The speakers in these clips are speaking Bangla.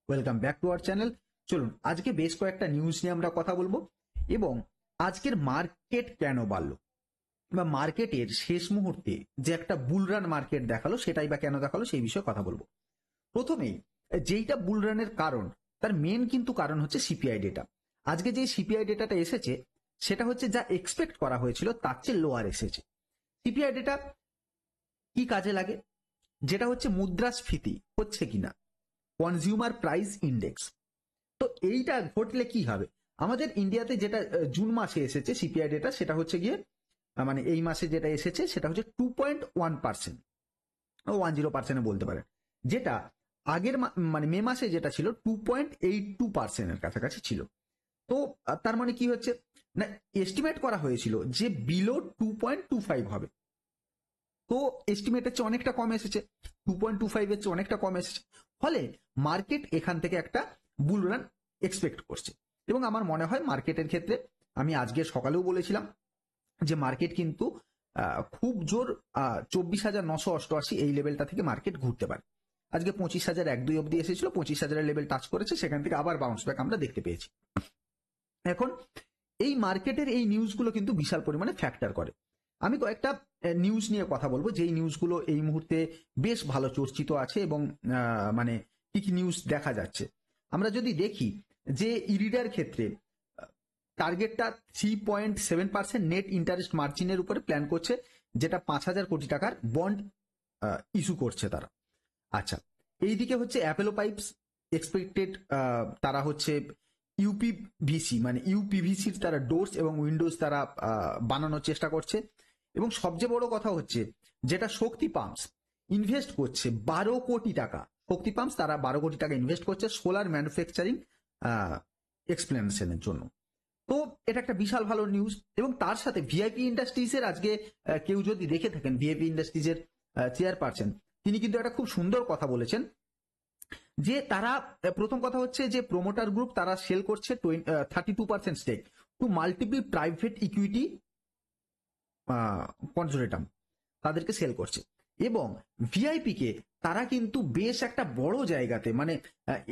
Welcome back to our channel. চলুন আজকে বেশ কয়েকটা নিউজ নিয়ে আমরা কথা বলবো এবং আজকের মার্কেট কেন বাড়লো বা মার্কেটের শেষ মুহূর্তে যে একটা বুলরান মার্কেট দেখালো সেটাই বা কেন দেখালো সেই বিষয়ে কথা বলবো। প্রথমেই যেইটা বুলরানের কারণ, তার মেন কিন্তু কারণ হচ্ছে সিপিআই ডেটা। আজকে যে সিপিআই ডেটাটা এসেছে সেটা হচ্ছে যা এক্সপেক্ট করা হয়েছিল তার চেয়ে লোয়ার এসেছে। সিপিআই ডেটা কি কাজে লাগে? যেটা হচ্ছে মুদ্রাস্ফীতি হচ্ছে কিনা, কনজিউমার প্রাইস ইন্ডেক্স। তো এইটা ঘটলে কি হবে? আমাদের ইন্ডিয়াতে যেটা জুন মাসে এসেছে সিপিআই ডেটা, সেটা হচ্ছে গিয়ে মানে এই মাসে যেটা এসেছে সেটা হচ্ছে 2.1%, 10% বলতে পারেন। যেটা আগের মানে মে মাসে যেটা ছিল 2.82%-এর কাছাকাছি ছিল। তো তার মানে কি হচ্ছে না, এস্টিমেট করা হয়েছিল যে বিলো 2.25 হবে, তো এস্টিমেটের চেয়ে অনেকটা কম এসেছে, 2.25-এর চেয়ে অনেকটা কম এসেছে। ফলে মার্কেট এখান থেকে একটা বুল রান এক্সপেক্ট করছে এবং আমার মনে হয় মার্কেটের ক্ষেত্রে আমি আজকে সকালেও বলেছিলাম যে মার্কেট কিন্তু খুব জোর 24,988 এই লেভেলটা থেকে মার্কেট ঘুরতে পারে। আজকে 25,001-2 অব্দি এসেছিল, 25,000-এর লেভেল টাচ করেছে, সেখান থেকে আবার বাউন্স ব্যাক আমরা দেখতে পেয়েছি। এখন এই মার্কেটের এই নিউজগুলো কিন্তু বিশাল পরিমাণে ফ্যাক্টর করে। আমি কয়েকটা নিউজ নিয়ে কথা বলবো যেই নিউজগুলো এই মুহূর্তে বেশ ভালো চর্চিত আছে এবং মানে কি কি নিউজ দেখা যাচ্ছে। আমরা যদি দেখি যে ইরিডার ক্ষেত্রে টার্গেটটা 3.7% নেট ইন্টারেস্ট মার্জিনের উপরে প্ল্যান করছে, যেটা 5,000 কোটি টাকার বন্ড ইস্যু করছে তারা। আচ্ছা, এইদিকে হচ্ছে অ্যাপোলো পাইপস এক্সপেক্টেড, তারা হচ্ছে ইউপিভিসি মানে ইউপিভিসির তারা ডোরস এবং উইন্ডোজ তারা বানানোর চেষ্টা করছে। এবং সবচেয়ে বড় কথা হচ্ছে যেটা শক্তি পাম্পস ইনভেস্ট করছে 12 কোটি টাকা, শক্তি পাম্পস তারা 12 কোটি টাকা ইনভেস্ট করছে সোলার ম্যানুফ্যাকচারিং এক্সপ্লেনেশনের জন্য। তো এটা একটা বিশাল ভালো নিউজ। এবং তার সাথে ভিআইপি ইন্ডাস্ট্রিজের আজকে কেউ যদি দেখে থাকেন, ভিআইপি ইন্ডাস্ট্রিজের চেয়ারপারসন তিনি কিন্তু একটা খুব সুন্দর কথা বলেছেন যে তারা প্রথম কথা হচ্ছে যে প্রোমোটার গ্রুপ তারা সেল করছে 32% stake to multiple private equity consortium, তাদেরকে সেল করছে। এবং ভিআইপি কে তারা কিন্তু বেশ একটা বড় জায়গাতে মানে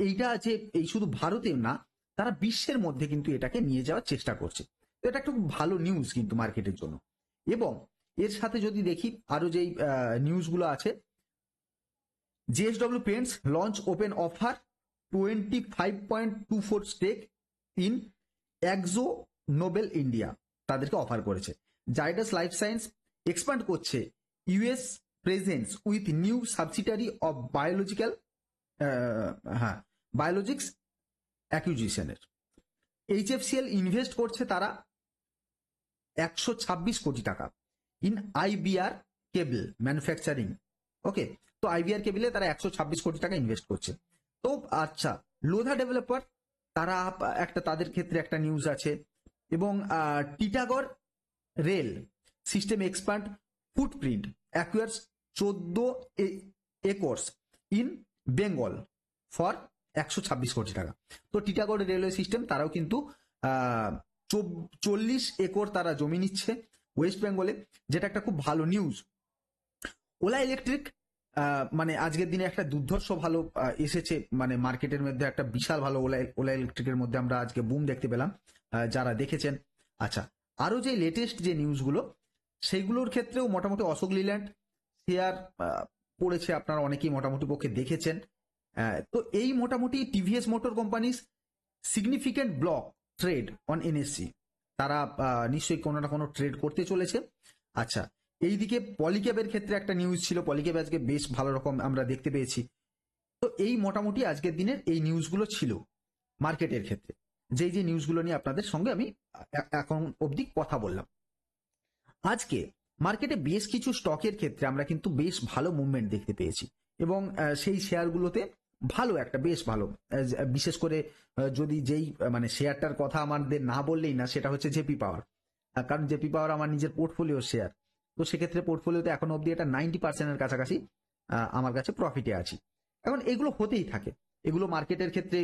এইটা যে এই শুধু ভারতে না, তারা বিশ্বের মধ্যে কিন্তু এটাকে নিয়ে যাওয়ার চেষ্টা করছে। তো এটা একটা খুব ভালো নিউজ কিন্তু মার্কেটের জন্য। এবং এর সাথে যদি দেখি আরো যেই নিউজগুলো আছে, JSW Paints launch open offer 25.24 stake in Akzo Nobel India, তাদেরকে অফার করেছে। জাইডাস লাইফ সায়েন্স এক্সপ্যান্ড করছে US presence with new subsidiary of biological biologics অ্যাকুইজিশনের। এইচএফসিএল ইনভেস্ট করছে তারা 126 কোটি টাকা in IBR cable manufacturing. Okay, তো আইবিআর কেবলে তারা 126 কোটি টাকা ইনভেস্ট করছে। তো আচ্ছা, লোধা ডেভেলপার তারা একটা, তাদের ক্ষেত্রে একটা নিউজ আছে। এবং Titagarh rail system expand footprint acquires 14 acres in Bengal for 126 crore টাকা। তো টিটাগড় রেলওয়ে সিস্টেম তারাও কিন্তু 40 একর তারা জমি নিচ্ছে ওয়েস্ট বেঙ্গলে, যেটা একটা খুব ভালো নিউজ। ওলা ইলেকট্রিক মানে আজকের দিনে একটা দুর্ধর্ষ ভালো এসেছে, মানে মার্কেটের মধ্যে একটা বিশাল ভালো ওলা ইলেকট্রিকের মধ্যে আমরা আজকে বুম দেখতে পেলাম যারা দেখেছেন। আচ্ছা, আরো যে লেটেস্ট যে নিউজগুলো সেইগুলোর ক্ষেত্রেও মোটামুটি অশোক লিল্যান্ড শেয়ার পড়েছে, আপনারা অনেকেই মোটামুটি পক্ষে দেখেছেন। তো এই মোটামুটি TVS motor companies significant block trade on NSC, তারা নিশ্চয়ই কোনো না কোনো ট্রেড করতে চলেছে। আচ্ছা, এইদিকে পলিক্যাবের ক্ষেত্রে একটা নিউজ ছিল, পলিক্যাব আজকে বেশ ভালো রকম আমরা দেখতে পেয়েছি। তো এই মোটামুটি আজকের দিনের এই নিউজগুলো ছিল মার্কেটের ক্ষেত্রে, যেই যে নিউজগুলো নিয়ে আপনাদের সঙ্গে আমি এখন অবধি কথা বললাম। আজকে মার্কেটে বেশ কিছু স্টকের ক্ষেত্রে আমরা কিন্তু বেশ ভালো মুভমেন্ট দেখতে পেয়েছি এবং সেই শেয়ারগুলোতে ভালো একটা বেশ ভালো, বিশেষ করে যদি যেই মানে শেয়ারটার কথা আমাদের না বললেই না, সেটা হচ্ছে জেপি পাওয়ার। কারণ জেপি পাওয়ার আমার নিজের পোর্টফোলিও শেয়ার, তো সেক্ষেত্রে পোর্টফোলিওতে এখন অব্দি এটা 90%-এর কাছাকাছি আমার কাছে প্রফিটে আছি। এখন এগুলো হতেই থাকে, এগুলো মার্কেটের ক্ষেত্রে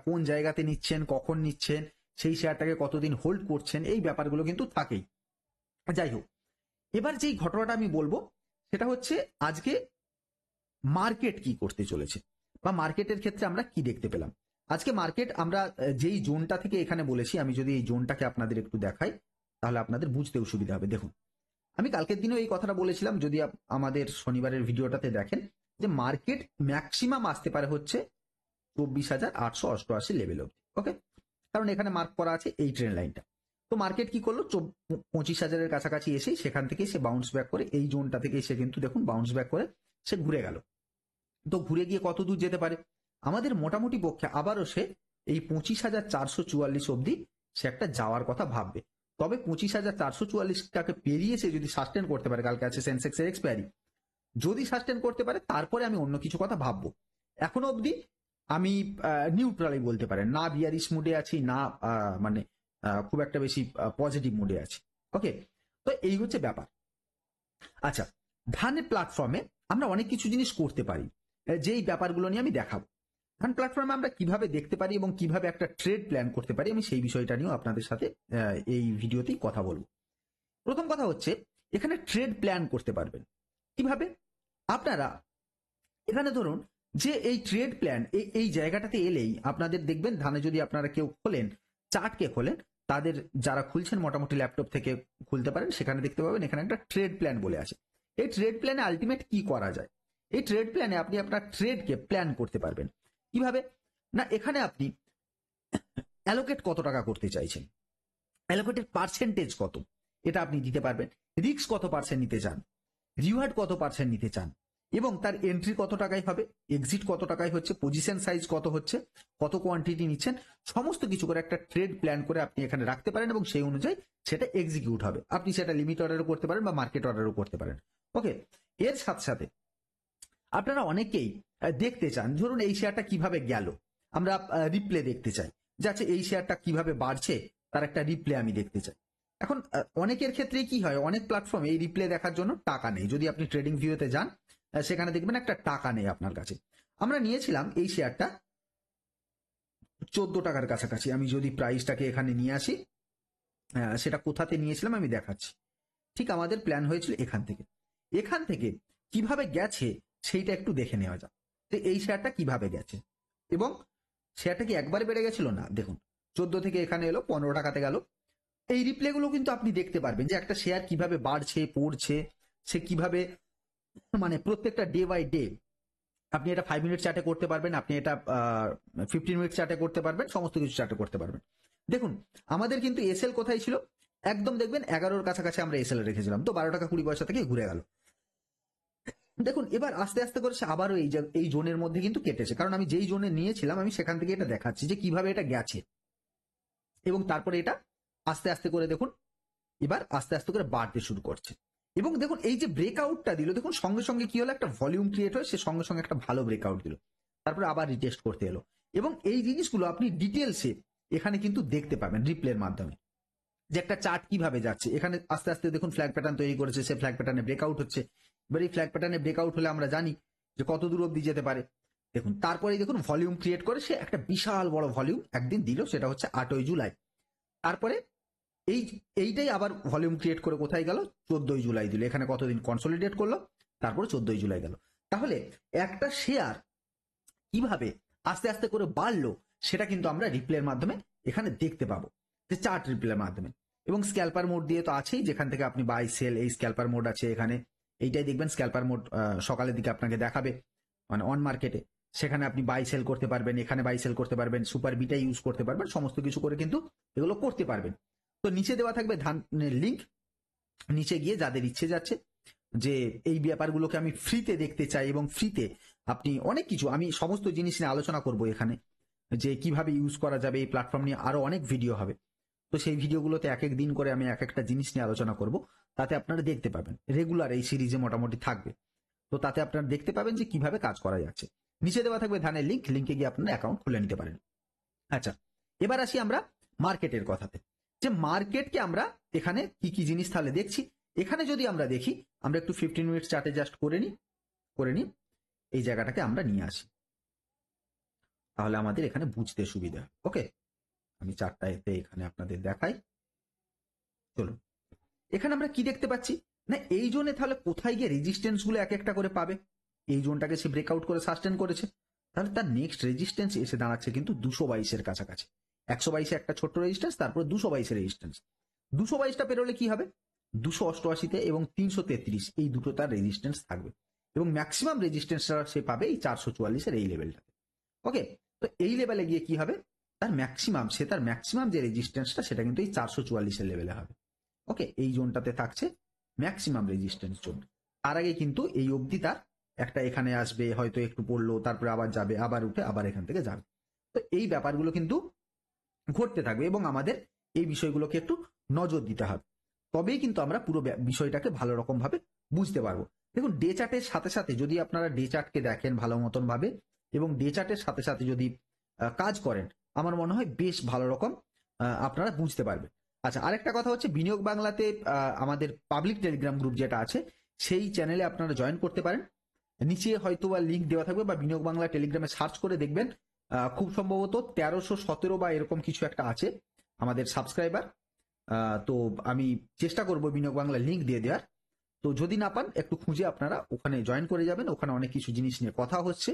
কোন জায়গাতে নিচ্ছেন, কখন নিচ্ছেন, সেই শেয়ারটাকে কতদিন হোল্ড করছেন, এই ব্যাপারগুলো কিন্তু থাকেই। যাই হোক, এবার যেই ঘটনাটা আমি বলবো সেটা হচ্ছে আজকে মার্কেট কি করতে চলেছে। বা মার্কেটের ক্ষেত্রে আমরা কি দেখতে পেলাম। আজকে মার্কেট আমরা যেই জোনটা থেকে এখানে বলেছি, আমি যদি এই জোনটাকে আপনাদের একটু দেখাই তাহলে আপনাদের বুঝতেও সুবিধা হবে। দেখুন, আমি কালকের দিনেও এই কথাটা বলেছিলাম, যদি আমাদের শনিবারের ভিডিওটাতে দেখেন, যে মার্কেট ম্যাক্সিমাম আসতে পারে হচ্ছে 24,888 লেভেল অব্দি। ওকে, কারণ এখানে মার্ক করা আছে এই ট্রেন লাইনটা। তো মার্কেট কি করলো, 25,000-এর কাছাকাছি এসেই সেখান থেকে সে বাউন্স ব্যাক করে এই জোনটা থেকে এসে কিন্তু দেখুন বাউন্স ব্যাক করে সে ঘুরে গেল। তো ঘুরে গিয়ে কত দূর যেতে পারে, আমাদের মোটামুটি পক্ষে আবারও সে এই 25,444 অব্দি সে একটা যাওয়ার কথা ভাববে। তবে 25,444টাকে পেরিয়ে সে যদি সাস্টেন করতে পারে, কালকে আছে সেন্সেক্সের এক্সপায়ারি, যদি সাস্টেন করতে পারে তারপরে আমি অন্য কিছু কথা ভাববো। এখনো অবধি আমি নিউট্রালই বলতে পারেন, না বিয়ারিশ মুডে আছি, না মানে খুব একটা বেশি পজিটিভ মুডে আছি। ওকে, তো এই হচ্ছে ব্যাপার। আচ্ছা, ধানের প্ল্যাটফর্মে আমরা অনেক কিছু জিনিস করতে পারি, যেই ব্যাপারগুলো নিয়ে আমি দেখাবো। ধান প্ল্যাটফর্মে আমরা কিভাবে দেখতে পারি এবং কিভাবে একটা ট্রেড প্ল্যান করতে পারি, আমি সেই বিষয়টা নিয়েও আপনাদের সাথে এই ভিডিওতেই কথা বলবো। প্রথম কথা হচ্ছে, এখানে ট্রেড প্ল্যান করতে পারবেন কিভাবে। আপনারা এখানে ধরুন যে এই ট্রেড প্ল্যান এই জায়গাটাতে এলেই আপনাদের দেখবেন, ধানে যদি আপনারা কেউ খোলেন, চার্টকে খোলেন, তাদের যারা খুলছেন মোটামুটি ল্যাপটপ থেকে খুলতে পারেন, সেখানে দেখতে পাবেন এখানে একটা ট্রেড প্ল্যান বলে আছে। এই ট্রেড প্ল্যানে আলটিমেট কি করা যায়, এই ট্রেড প্ল্যানে আপনি আপনার ট্রেডকে প্ল্যান করতে পারবেন কিভাবে না। এখানে আপনি অ্যালোকেট কত টাকা করতে চাইছেন, অ্যালোকেটের পার্সেন্টেজ কত, এটা আপনি দিতে পারবেন। রিস্ক কত পার্সেন্ট নিতে চান, রিওয়ার্ড কত পার্সেন্ট নিতে চান, এবং তার এন্ট্রি কত টাকায় হবে, এক্সিট কত টাকায় হচ্ছে, পজিশন সাইজ কত হচ্ছে, কত কোয়ান্টিটি নিচ্ছেন, সমস্ত কিছু করে একটা ট্রেড প্ল্যান করে আপনি এখানে রাখতে পারেন এবং সেই অনুযায়ী সেটা এক্সিকিউট হবে। আপনি সেটা লিমিট অর্ডারও করতে পারেন বা মার্কেট অর্ডারও করতে পারেন। ওকে, এর সাথে সাথে আপনারা অনেকেই দেখতে চান, ধরুন এই শেয়ারটা কিভাবে গেল, আমরা রিপ্লে দেখতে চাই, যে আচ্ছা এই শেয়ারটা কিভাবে বাড়ছে তার একটা রিপ্লে আমি দেখতে চাই। এখন অনেকের ক্ষেত্রেই কি হয়, অনেক প্ল্যাটফর্মে এই রিপ্লে দেখার জন্য টাকা নেই। যদি আপনি ট্রেডিং ভিউতে যান, সেখানে দেখবেন একটা টাকা নেই আপনার কাছে। আমরা নিয়েছিলাম এই শেয়ারটা 14 টাকার কাছাকাছি। আমি যদি প্রাইসটাকে এখানে নিয়ে আসি, সেটা কোথাতে নিয়েছিলাম আমি দেখাচ্ছি। ঠিক আমাদের প্ল্যান হয়েছিল এখান থেকে। এখান থেকে কিভাবে গেছে সেইটা একটু দেখে নেওয়া যাক, যে এই শেয়ারটা কিভাবে গেছে। এবং শেয়ারটা কি একবারে বেড়ে গেছিল না, দেখুন 14 থেকে এখানে এলো 15 টাকাতে গেল। এই রিপ্লেগুলো কিন্তু আপনি দেখতে পারবেন যে একটা শেয়ার কিভাবে বাড়ছে পড়ছে, সে কিভাবে মানে প্রত্যেকটা ডে বাই ডে। আপনি এটা 5 মিনিট চার্টে করতে পারবেন, আপনি এটা 15 মিনিট চার্টে করতে পারবেন, সমস্ত কিছু চার্টে করতে পারবেন। দেখুন আমাদের কিন্তু এসএল কোথায় ছিল, একদম দেখবেন 11-র কাছাকাছি আমরা এসএল রেখেছিলাম, তো 12 টাকা 20 পয়সা থেকে ঘুরে গেল। দেখুন এবার আস্তে আস্তে করে সে আবারও এই জোনের মধ্যে কিন্তু কেটেছে, কারণ আমি যেই জোনে নিয়েছিলাম আমি সেখান থেকে এটা দেখাচ্ছি যে কিভাবে এটা গেছে। এবং তারপরে এটা আস্তে আস্তে করে দেখুন এবার আস্তে আস্তে করে বাড়তে শুরু করছে। এবং দেখুন এই যে ব্রেকআউটটা দিল, দেখুন সঙ্গে সঙ্গে কি হলো, একটা ভলিউম ক্রিয়েট হয়ে সে সঙ্গে সঙ্গে একটা ভালো ব্রেকআউট দিল, তারপরে আবার রিটেস্ট করতে এলো। এবং এই জিনিসগুলো আপনি ডিটেলসে এখানে কিন্তু দেখতে পাবেন রিপ্লের মাধ্যমে, যে একটা চার্ট কিভাবে যাচ্ছে। এখানে আস্তে আস্তে দেখুন ফ্ল্যাগ প্যাটার্ন তৈরি করেছে, সে ফ্ল্যাগ প্যাটার্নে ব্রেকআউট হচ্ছে। এবার এই ফ্ল্যাগ প্যাটার্নে ব্রেকআউট হলে আমরা জানি যে কত দূর অব্দি যেতে পারে। দেখুন তারপরে দেখুন ভলিউম ক্রিয়েট করে সে একটা বিশাল বড় ভলিউম একদিন দিল, সেটা হচ্ছে 8ই জুলাই। তারপরে এইটাই আবার ভলিউম ক্রিয়েট করে কোথায় গেল, 14ই জুলাই দিল। এখানে কতদিন কনসলিডেট করলো, তারপরে 14ই জুলাই গেল। তাহলে একটা শেয়ার কিভাবে আস্তে আস্তে করে বাড়লো সেটা কিন্তু আমরা রিপ্লের মাধ্যমে এখানে দেখতে পাবো, যে চার্ট রিপ্লের মাধ্যমে। এবং স্ক্যাল্পার মোড দিয়ে তো আছেই, যেখান থেকে আপনি বাই সেল, এই স্ক্যাল্পার মোড আছে এখানে। এইটাই দেখবেন স্ক্যাল্পার মোড সকালের দিকে আপনাকে দেখাবে, মানে অন মার্কেটে। সেখানে আপনি বাই সেল করতে পারবেন, এখানে বাই সেল করতে পারবেন, সুপার বিটা ইউজ করতে পারবেন, সমস্ত কিছু করে কিন্তু এগুলো করতে পারবেন। তো নিচে দেওয়া থাকবে ধানের লিঙ্ক, নিচে গিয়ে যাদের ইচ্ছে যাচ্ছে যে এই ব্যাপারগুলোকে আমি ফ্রিতে দেখতে চাই, এবং ফ্রিতে আপনি অনেক কিছু, আমি সমস্ত জিনিস নিয়ে আলোচনা করব এখানে, যে কিভাবে ইউজ করা যাবে এই প্ল্যাটফর্ম নিয়ে আরো অনেক ভিডিও হবে। তো সেই ভিডিওগুলোতে এক এক দিন করে আমি এক একটা জিনিস নিয়ে আলোচনা করব, তাতে আপনারা দেখতে পাবেন। রেগুলার এই সিরিজে মোটামুটি থাকবে, তো তাতে আপনারা দেখতে পাবেন যে কিভাবে কাজ করা যাচ্ছে। নিচে দেওয়া থাকবে ধানের লিঙ্ক, লিঙ্কে গিয়ে আপনারা অ্যাকাউন্ট খুলে নিতে পারেন। আচ্ছা, এবার আসি আমরা মার্কেটের কথাতে, যে মার্কেটকে আমরা এখানে কি কি জিনিস তাহলে দেখছি। এখানে যদি আমরা দেখি, আমরা একটু 15 মিনিট চার্টে জাস্ট করে নিই এই জায়গাটাকে আমরা নিয়ে আসি, তাহলে আমাদের এখানে বুঝতে সুবিধা। ওকে, আমি চারটা এতে এখানে আপনাদের দেখাই। চলুন, এখানে আমরা কি দেখতে পাচ্ছি না, এই জোনে তাহলে কোথায় গিয়ে রেজিস্ট্যান্স গুলো এক একটা করে পাবে। এই জোনটাকে সে ব্রেকআউট করে সাস্টেন করেছে, তাহলে তার নেক্সট রেজিস্ট্যান্স এসে দাঁড়াচ্ছে কিন্তু 222-এর কাছাকাছি। 122-এ একটা ছোট্ট রেজিস্ট্যান্স, তারপর 222-এর রেজিস্ট্যান্স। 222টা পেরোলে কি হবে, 288-তে এবং 333 এই দুটো তার রেজিস্ট্যান্স থাকবে, এবং ম্যাক্সিমাম রেজিস্ট্যান্সটা সে পাবে এই 444-এর এই লেভেলটাতে। ওকে, তো এই লেভেলে গিয়ে কি হবে, তার ম্যাক্সিমাম যে রেজিস্ট্যান্সটা সেটা কিন্তু এই 444-এর লেভেলে হবে। ওকে, এই জোনটাতে থাকছে ম্যাক্সিমাম রেজিস্ট্যান্স জোন। তার আগে কিন্তু এই অবধি তার একটা এখানে আসবে, হয়তো একটু পড়লো, তারপরে আবার যাবে, আবার উঠে আবার এখান থেকে যাবে। তো এই ব্যাপারগুলো কিন্তু ঘটতে থাকবে এবং আমাদের এই বিষয়গুলোকে একটু নজর দিতে হবে, তবেই কিন্তু আমরা পুরো বিষয়টাকে ভালো রকম ভাবে বুঝতে পারবো। দেখুন, ডে চার্টের সাথে সাথে যদি আপনারা ডে চার্টকে দেখেন ভালো মতন ভাবে এবং ডে চার্টের সাথে সাথে যদি কাজ করেন, আমার মনে হয় বেশ ভালো রকম আপনারা বুঝতে পারবেন। আচ্ছা, আরেকটা কথা হচ্ছে, বিনিয়োগ বাংলাতে আমাদের পাবলিক টেলিগ্রাম গ্রুপ যেটা আছে সেই চ্যানেলে আপনারা জয়েন করতে পারেন। নিচে হয়তো বা লিঙ্ক দেওয়া থাকবে, বা বিনিয়োগ বাংলা টেলিগ্রামে সার্চ করে দেখবেন, খুব সম্ভবত 1317 বা এরকম কিছু একটা আছে আমাদের সাবস্ক্রাইবার। তো আমি চেষ্টা করব বিনিয়োগ বাংলা লিঙ্ক দিয়ে দেওয়ার। তো যদি না পান, একটু খুঁজে আপনারা ওখানে জয়েন করে যাবেন। ওখানে অনেক কিছু জিনিস নিয়ে কথা হচ্ছে,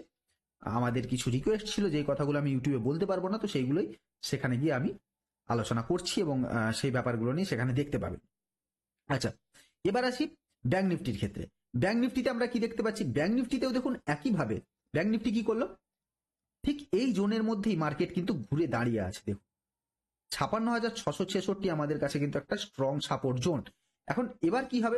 আমাদের কিছু রিকোয়েস্ট ছিল যে কথাগুলো আমি ইউটিউবে বলতে পারবো না, তো সেইগুলোই সেখানে গিয়ে আমি আলোচনা করছি এবং সেই ব্যাপারগুলো নিয়ে সেখানে দেখতে পাবেন। আচ্ছা, এবার আসি ব্যাংক নিফটির ক্ষেত্রে। ব্যাংক নিফটিতে আমরা কি দেখতে পাচ্ছি, ব্যাংক নিফটিতেও দেখুন একইভাবে ব্যাংক নিফটি কি করলো, ঠিক এই জোনের মধ্যেই মার্কেট কিন্তু ঘুরে দাঁড়িয়ে আছে। দেখুন, 56,666 আমাদের কাছে কিন্তু একটা স্ট্রং সাপোর্ট জোন। এখন এবার কি হবে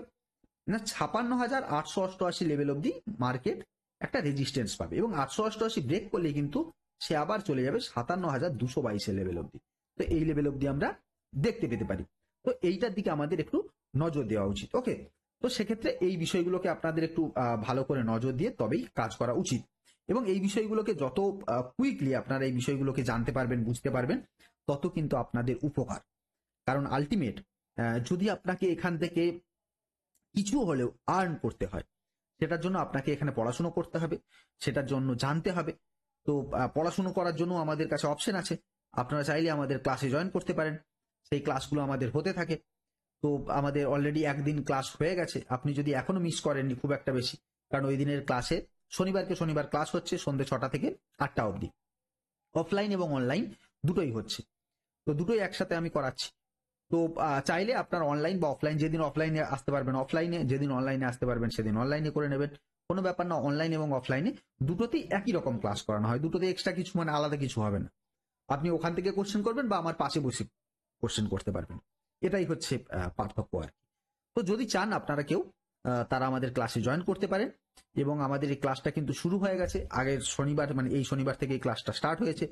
না, 56,888 লেভেল অব্দি মার্কেট একটা রেজিস্ট্যান্স পাবে, এবং 888 ব্রেক করলে কিন্তু সে আবার চলে যাবে 57,222 লেভেল অব্দি। তো এই লেভেল অব্দি আমরা দেখতে পেতে পারি। তো এইটার দিকে আমাদের একটু নজর দেওয়া উচিত। ওকে, তো সেক্ষেত্রে এই বিষয়গুলোকে আপনাদের একটু ভালো করে নজর দিয়ে তবেই কাজ করা উচিত, এবং এই বিষয়গুলোকে যত কুইকলি আপনারা এই বিষয়গুলোকে জানতে পারবেন, বুঝতে পারবেন, তত কিন্তু আপনাদের উপকার। কারণ আলটিমেট যদি আপনাকে এখান থেকে কিছু হলেও আর্ন করতে হয়, সেটার জন্য আপনাকে এখানে পড়াশুনো করতে হবে, সেটার জন্য জানতে হবে। তো পড়াশুনো করার জন্য আমাদের কাছে অপশন আছে, আপনারা চাইলে আমাদের ক্লাসে জয়েন করতে পারেন। সেই ক্লাসগুলো আমাদের হতে থাকে। তো আমাদের অলরেডি একদিন ক্লাস হয়ে গেছে, আপনি যদি এখনো মিস করেননি খুব একটা বেশি, কারণ ওই দিনের ক্লাসে শনিবারকে শনিবার ক্লাস হচ্ছে সন্ধ্যে 6টা থেকে 8টা অবধি, অফলাইন এবং অনলাইন দুটোই হচ্ছে। তো দুটোই একসাথে আমি করাচ্ছি। তো চাইলে আপনার অনলাইন বা অফলাইন, যেদিন অফলাইনে আসতে পারবেন অফলাইনে, যেদিন অনলাইনে আসতে পারবেন সেদিন অনলাইনে করে নেবেন, কোনো ব্যাপার না। অনলাইন এবং অফলাইনে দুটোতেই একই রকম ক্লাস করানো হয়, দুটোতে এক্সট্রা কিছু মানে আলাদা কিছু হবে না। আপনি ওখান থেকে কোশ্চেন করবেন বা আমার পাশে বসে কোশ্চেন করতে পারবেন, এটাই হচ্ছে পার্থক্য আর কি। তো যদি চান আপনারা কেউ, তারা আমাদের ক্লাসে জয়েন করতে পারেন। এবং আমাদের এই ক্লাসটা কিন্তু শুরু হয়ে গেছে আগের শনিবার, মানে এই শনিবার থেকে এই ক্লাসটা স্টার্ট হয়েছে,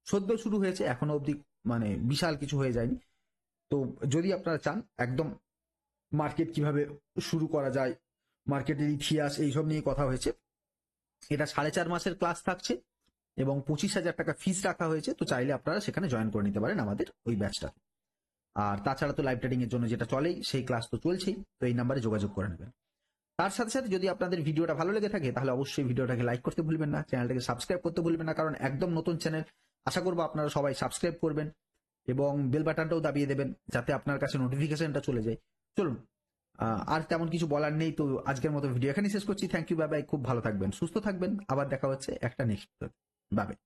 সদ্য শুরু হয়েছে, এখনো অবধি মানে বিশাল কিছু হয়ে যায়নি। তো যদি আপনারা চান একদম মার্কেট কিভাবে শুরু করা যায়, মার্কেটের ইতিহাস, এইসব নিয়ে কথা হয়েছে। এটা 4.5 মাসের ক্লাস থাকছে এবং 25,000 টাকা ফিস রাখা হয়েছে। তো চাইলে আপনারা সেখানে জয়েন করে নিতে পারেন আমাদের ওই ব্যাচটা। আর তাছাড়া তো লাইভ ট্রেডিং এর জন্য যেটা চলেই, সেই ক্লাস তো চলছেই, তো এই নাম্বারে যোগাযোগ করে নেবেন। তার সাথে সাথে যদি আপনাদের ভিডিওটা ভালো লেগে থাকে, তাহলে অবশ্যই ভিডিওটাকে লাইক করতে ভুলবেন না, চ্যানেলটাকে সাবস্ক্রাইব করতে ভুলবেন না, কারণ একদম নতুন চ্যানেল। আশা করবো আপনারা সবাই সাবস্ক্রাইব করবেন এবং বেল বাটনটাও দাবিয়ে দেবেন, যাতে আপনার কাছে নোটিফিকেশনটা চলে যায়। চলুন, আর তেমন কিছু বলার নেই, তো আজকের মতো ভিডিও এখানেই শেষ করছি। Thank you, bye bye. খুব ভালো থাকবেন, সুস্থ থাকবেন, আবার দেখা হচ্ছে একটা নেক্সট। Bye bye.